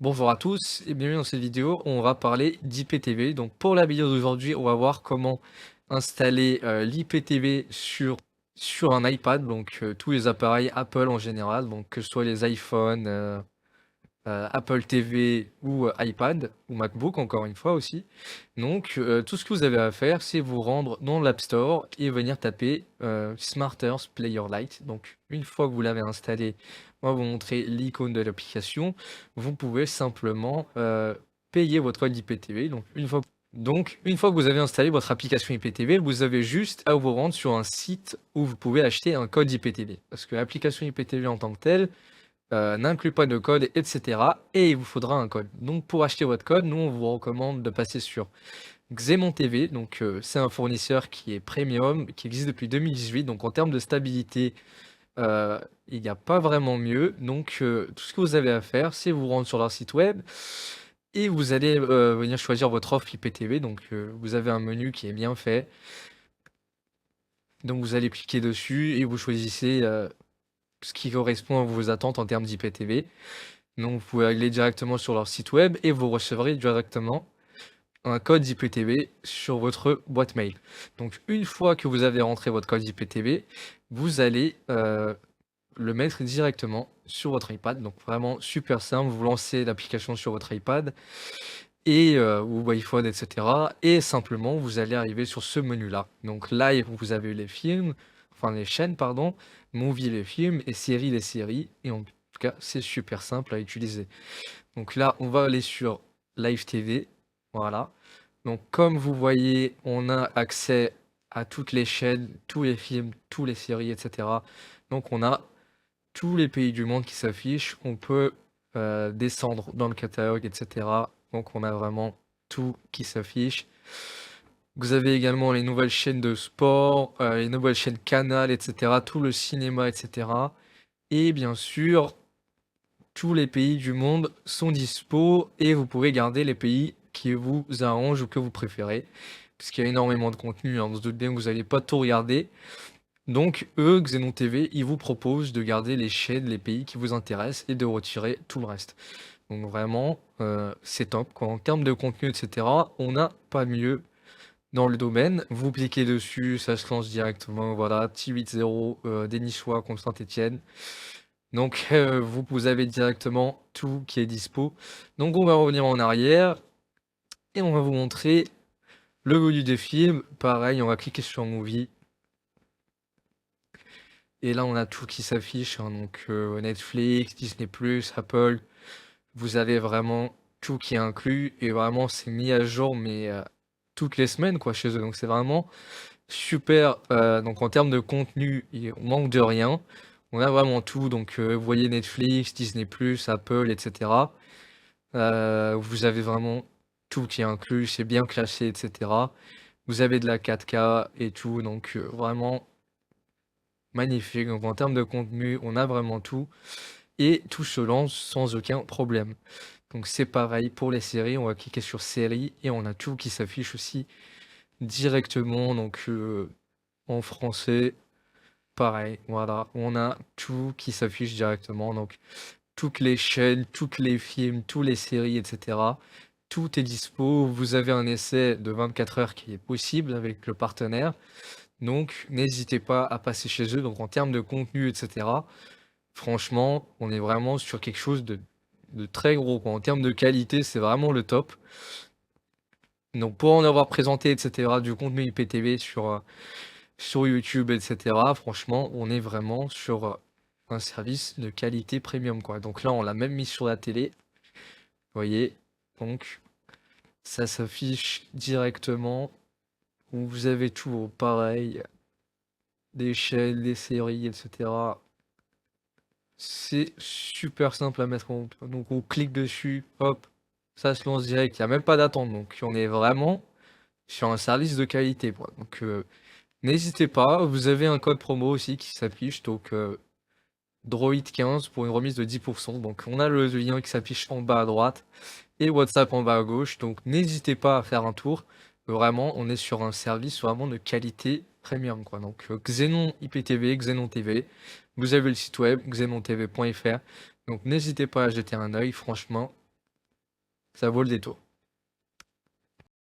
Bonjour à tous et bienvenue dans cette vidéo. On va parler d'IPTV. Donc pour la vidéo d'aujourd'hui, on va voir comment installer l'IPTV sur un iPad, donc tous les appareils Apple en général, donc que ce soit les iPhones, Apple TV ou iPad ou MacBook encore une fois aussi. Donc tout ce que vous avez à faire, c'est vous rendre dans l'App Store et venir taper Smarters Player Lite. Donc une fois que vous l'avez installé, on va vous montrer l'icône de l'application. Vous pouvez simplement payer votre code IPTV. Donc une fois que vous avez installé votre application IPTV, vous avez juste à vous rendre sur un site où vous pouvez acheter un code IPTV. Parce que l'application IPTV en tant que telle, n'inclut pas de code et cetera et il vous faudra un code. Donc pour acheter votre code, nous on vous recommande de passer sur Xemon TV, donc c'est un fournisseur qui est premium, qui existe depuis 2018, donc en termes de stabilité, heu, il n'y a pas vraiment mieux. Donc tout ce que vous avez à faire, c'est vous rendre sur leur site web et vous allez, venir choisir votre offre IPTV, donc vous avez un menu qui est bien fait. Donc vous allez cliquer dessus et vous choisissez, ce qui correspond à vos attentes en termes d'IPTV. Donc vous pouvez aller directement sur leur site web et vous recevrez directement un code IPTV sur votre boîte mail. Donc une fois que vous avez rentré votre code IPTV, vous allez, le mettre directement sur votre iPad. Donc vraiment super simple, vous lancez l'application sur votre iPad et ou iPhone et cetera et simplement vous allez arriver sur ce menu-là. Donc live, vous avez les films, enfin les chaînes pardon, movie les films et séries les séries et en tout cas, c'est super simple à utiliser. Donc là, on va aller sur Live TV, voilà. Donc comme vous voyez, on a accès à toutes les chaînes, tous les films, tous les séries et cetera. Donc on a tous les pays du monde qui s'affichent. On peut, descendre dans le catalogue et cetera. Donc on a vraiment tout qui s'affiche. Vous avez également les nouvelles chaînes de sport, les nouvelles chaînes Canal et cetera, tout le cinéma et cetera et bien sûr tous les pays du monde sont dispo et vous pouvez garder les pays qui vous arrangent ou que vous préférez. Parce qu'il y a énormément de contenu, hein, on se doute bien que vous allez pas tout regarder. Donc eux, Xenon TV, ils vous proposent de garder les chaînes, les pays qui vous intéressent et de retirer tout le reste. Donc vraiment, c'est top quoi. En termes de contenu et cetera, on n'a pas mieux dans le domaine. Vous cliquez dessus, ça se lance directement, voilà, T80, des Niçois contre Saint-Étienne. Donc vous avez directement tout qui est dispo. Donc on va revenir en arrière et on va vous montrer le menu des films. Pareil, on va cliquer sur Movie et là on a tout qui s'affiche, hein, donc Netflix, Disney+, Apple. Vous avez vraiment tout qui est inclus et vraiment c'est mis à jour mais toutes les semaines quoi chez eux. Donc c'est vraiment super, donc en termes de contenu, on manque de rien. On a vraiment tout, donc vous voyez Netflix, Disney+, Apple et cetera. Vous avez vraiment tout qui est inclus, c'est bien classé et cetera. Vous avez de la 4K et tout, donc vraiment magnifique. Donc en termes de contenu, on a vraiment tout et tout se lance sans aucun problème. Donc c'est pareil pour les séries, on va cliquer sur séries et on a tout qui s'affiche aussi directement, donc en français. Pareil, voilà, on a tout qui s'affiche directement, donc toutes les chaînes, toutes les films, tous les séries et cetera. Tout est dispo. Vous avez un essai de 24 heures qui est possible avec le partenaire, donc n'hésitez pas à passer chez eux. Donc en termes de contenu et cetera, franchement, on est vraiment sur quelque chose de très gros, quoi. En termes de qualité, c'est vraiment le top. Donc pour en avoir présenté et cetera, du contenu IPTV sur YouTube et cetera, franchement, on est vraiment sur, un service de qualité premium, quoi. Donc là, on l'a même mis sur la télé, vous voyez? Donc ça s'affiche directement, où vous avez tout, pareil, des chaînes, des séries et cetera. C'est super simple à mettre en donc on clique dessus, hop, ça se lance direct, il y a même pas d'attente, donc on est vraiment sur un service de qualité, quoi. Donc n'hésitez pas, vous avez un code promo aussi qui s'affiche, donc Droid15 pour une remise de 10. Donc on a le lien qui s'affiche en bas à droite et WhatsApp en bas à gauche. Donc n'hésitez pas à faire un tour. Vraiment, on est sur un service vraiment de qualité premium, quoi. Donc Xenon IPTV, Xenon TV. Vous avez le site web xenontv.fr. Donc n'hésitez pas à jeter un œil, franchement, Ça vaut le détour.